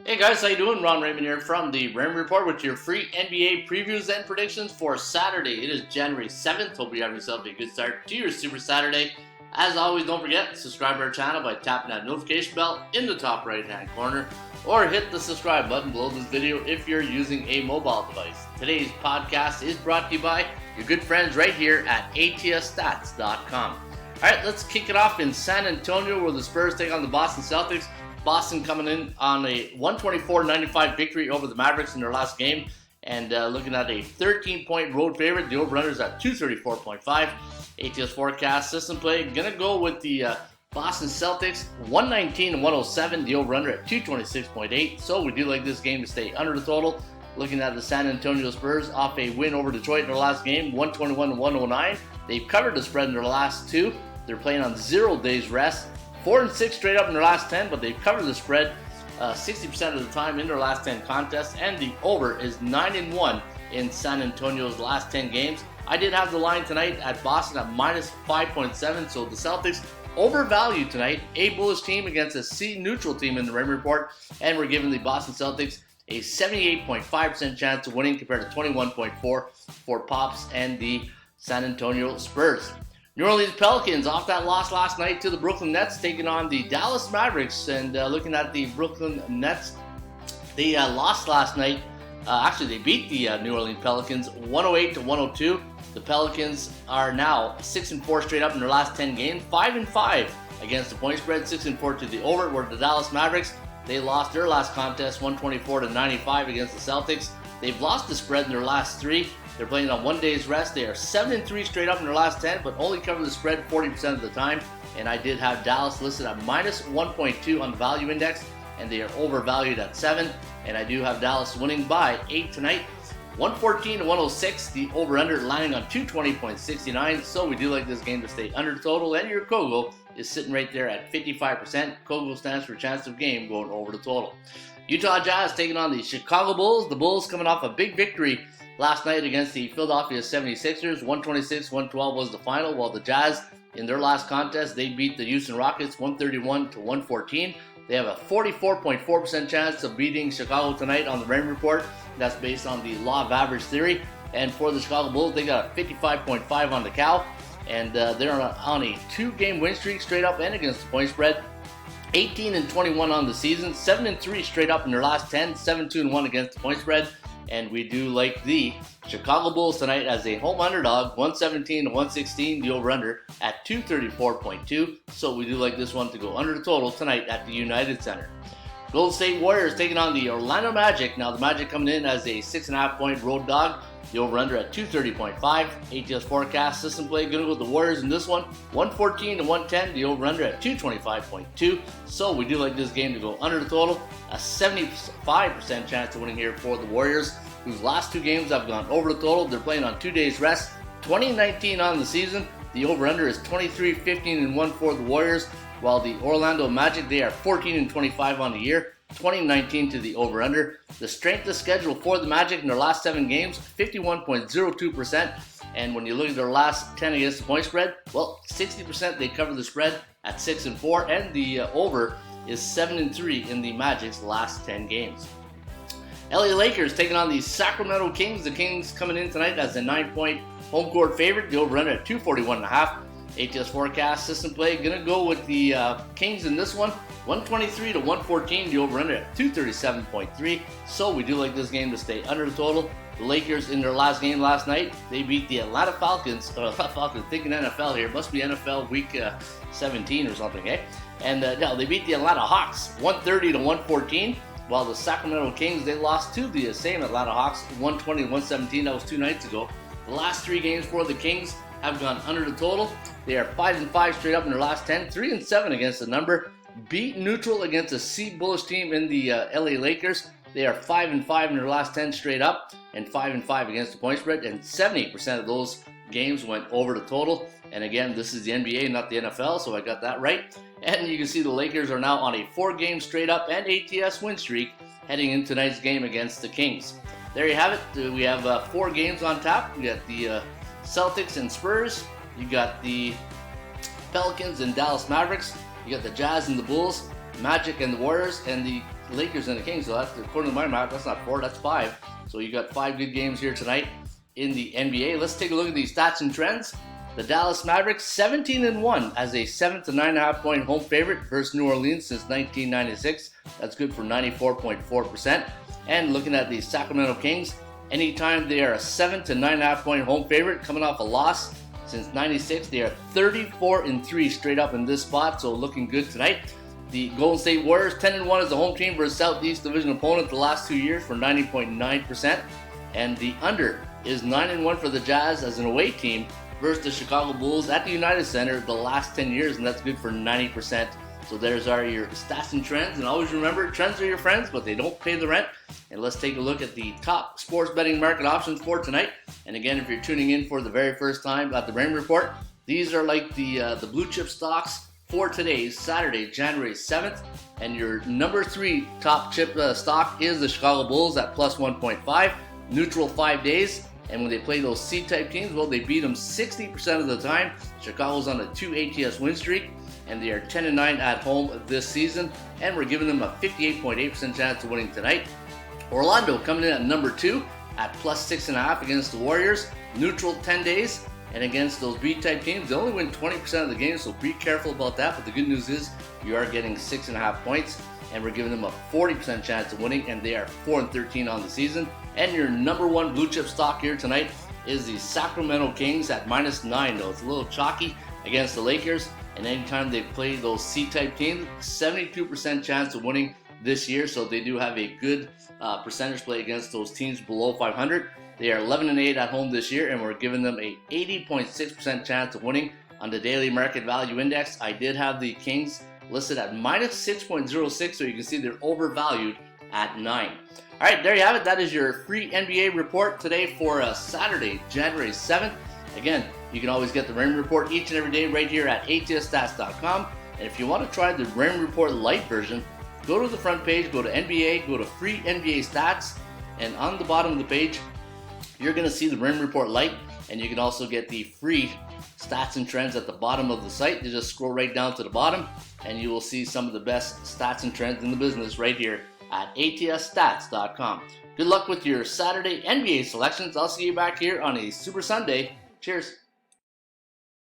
Hey guys, how you doing? Ron Raymond here from the Raymond Report with your free NBA previews and predictions for Saturday. It is January 7th. Hope you have yourself a good start to your Super Saturday. As always, don't forget, subscribe to our channel by tapping that notification bell in the top right hand corner, or hit the subscribe button below this video if you're using a mobile device. Today's podcast is brought to you by your good friends right here at ATSstats.com. Alright, let's kick it off in San Antonio where the Spurs take on the Boston Celtics. Boston coming in on a 124-95 victory over the Mavericks in their last game, and looking at a 13-point road favorite. The over-under is at 234.5. ATS forecast system play gonna go with the Boston Celtics 119-107. The over-under at 226.8. So we do like this game to stay under the total. Looking at the San Antonio Spurs off a win over Detroit in their last game, 121-109. They've covered the spread in their last two. They're playing on 0 days rest. 4-6 straight up in their last 10, but they've covered the spread 60% of the time in their last 10 contests, and the over is 9-1 in San Antonio's last 10 games. I did have the line tonight at Boston at minus 5.7, so the Celtics overvalued tonight, a bullish team against a C-neutral team in the Raymond Report, and we're giving the Boston Celtics a 78.5% chance of winning compared to 21.4 for Pops and the San Antonio Spurs. New Orleans Pelicans off that loss last night to the Brooklyn Nets, taking on the Dallas Mavericks. And looking at the Brooklyn Nets, they lost last night. Actually, they beat the New Orleans Pelicans 108-102. The Pelicans are now 6-4 straight up in their last 10 games, 5-5 against the point spread, 6-4 to the over. Where the Dallas Mavericks, they lost their last contest 124-95 against the Celtics. They've lost the spread in their last three. They're playing on 1 day's rest. They are 7-3 straight up in their last 10, but only cover the spread 40% of the time. And I did have Dallas listed at minus 1.2 on the value index, and they are overvalued at 7. And I do have Dallas winning by 8 tonight, 114-106. The over-under lining on 220.69. So we do like this game to stay under total, and your Kogo is sitting right there at 55%. Kogo stands for chance of game going over the total. Utah Jazz taking on the Chicago Bulls. The Bulls coming off a big victory last night against the Philadelphia 76ers. 126-112 was the final, while the Jazz, in their last contest, they beat the Houston Rockets 131-114. They have a 44.4% chance of beating Chicago tonight on the Raymond Report. That's based on the law of average theory. And for the Chicago Bulls, they got a 55.5 on the cow. And they're on a 2-game win streak straight up and against the point spread. 18-21 on the season, 7-3 straight up in their last 10, 7-2-1 against the point spread. And we do like the Chicago Bulls tonight as a home underdog, 117-116, the over-under at 234.2. So we do like this one to go under the total tonight at the United Center. Golden State Warriors taking on the Orlando Magic. Now the Magic coming in as a 6.5-point road dog. The over-under at 230.5. ATS forecast system play going to go with the Warriors in this one, 114-110. The over-under at 225.2. So we do like this game to go under the total. A 75% chance of winning here for the Warriors, whose last 2 games have gone over the total. They're playing on 2 days rest, 20-19 on the season. The over-under is 23-15-1 for the Warriors, while the Orlando Magic, they are 14-25 on the year, 20-19 to the over-under. The strength of schedule for the Magic in their last 7 games, 51.02%. And when you look at their last 10 against the point spread, well, 60% they cover the spread at 6-4, and the over is 7-3 in the Magic's last 10 games. LA Lakers taking on the Sacramento Kings. The Kings coming in tonight as a 9-point home court favorite. The over-under at 241.5. ATS forecast system play gonna go with the Kings in this one, 123-114. The over-under at 237.3. So we do like this game to stay under the total. The Lakers in their last game last night, they beat the Atlanta Falcons. Falcons, thinking NFL here, must be NFL week 17 or something, eh? And no, they beat the Atlanta Hawks 130-114. While the Sacramento Kings, they lost to the same Atlanta Hawks 120-117. That was 2 nights ago. The last 3 games for the Kings have gone under the total. They are 5-5 straight up in their last 10, 3-7 against the number. Beat neutral against a C bullish team in the LA Lakers. They are 5-5 in their last 10 straight up and 5-5 against the point spread. And 70% of those games went over the total. And again, this is the NBA, not the NFL, so I got that right. And you can see the Lakers are now on a 4-game straight up and ATS win streak heading into tonight's game against the Kings. There you have it. We have 4 games on tap. We got the Celtics and Spurs. You got the Pelicans and Dallas Mavericks. You got the Jazz and the Bulls, Magic and the Warriors, and the Lakers and the Kings. So that's, according to my math, that's not 4, that's 5. So you got 5 good games here tonight in the NBA. Let's take a look at these stats and trends. The Dallas Mavericks 17-1 as a 7 to 9.5 point home favorite versus New Orleans since 1996. That's good for 94.4%. And looking at the Sacramento Kings, anytime they are a 7 to 9.5 point home favorite, coming off a loss since 96, they are 34-3 straight up in this spot. So looking good tonight. The Golden State Warriors 10-1 as a home team versus Southeast Division opponent the last 2 years for 90.9%. And the under is 9-1 for the Jazz as an away team versus the Chicago Bulls at the United Center the last 10 years, and that's good for 90%. So there's your stats and trends. And always remember, trends are your friends, but they don't pay the rent. And let's take a look at the top sports betting market options for tonight. And again, if you're tuning in for the very first time at the Raymond Report, these are like the blue chip stocks for today's Saturday, January 7th. And your number 3 top chip stock is the Chicago Bulls at plus 1.5, neutral 5 days. And when they play those C-type teams, well, they beat them 60% of the time. Chicago's on a 2 ATS win streak, and they are 10-9 at home this season. And we're giving them a 58.8% chance of winning tonight. Orlando coming in at number 2 at plus 6.5 against the Warriors, neutral 10 days. And against those B-type teams, they only win 20% of the game, so be careful about that. But the good news is you are getting 6.5 points, and we're giving them a 40% chance of winning, and they are 4-13 on the season. And your number 1 blue chip stock here tonight is the Sacramento Kings at -9, though. It's a little chalky against the Lakers, and anytime they play those C-type teams, 72% chance of winning this year, so they do have a good percentage play against those teams below 500. They are 11-8 at home this year, and we're giving them a 80.6% chance of winning on the daily market value index. I did have the Kings listed at -6.06, so you can see they're overvalued at 9. All right, there you have it. That is your free NBA report today for Saturday, January 7th. Again, you can always get the Raymond Report each and every day right here at atsstats.com. And if you want to try the Raymond Report Lite version, go to the front page, go to NBA, go to free NBA stats, and on the bottom of the page, you're going to see the Raymond Report Lite, and you can also get the free stats and trends at the bottom of the site. You just scroll right down to the bottom, and you will see some of the best stats and trends in the business right here at atsstats.com. Good luck with your Saturday NBA selections. I'll see you back here on a Super Sunday. Cheers.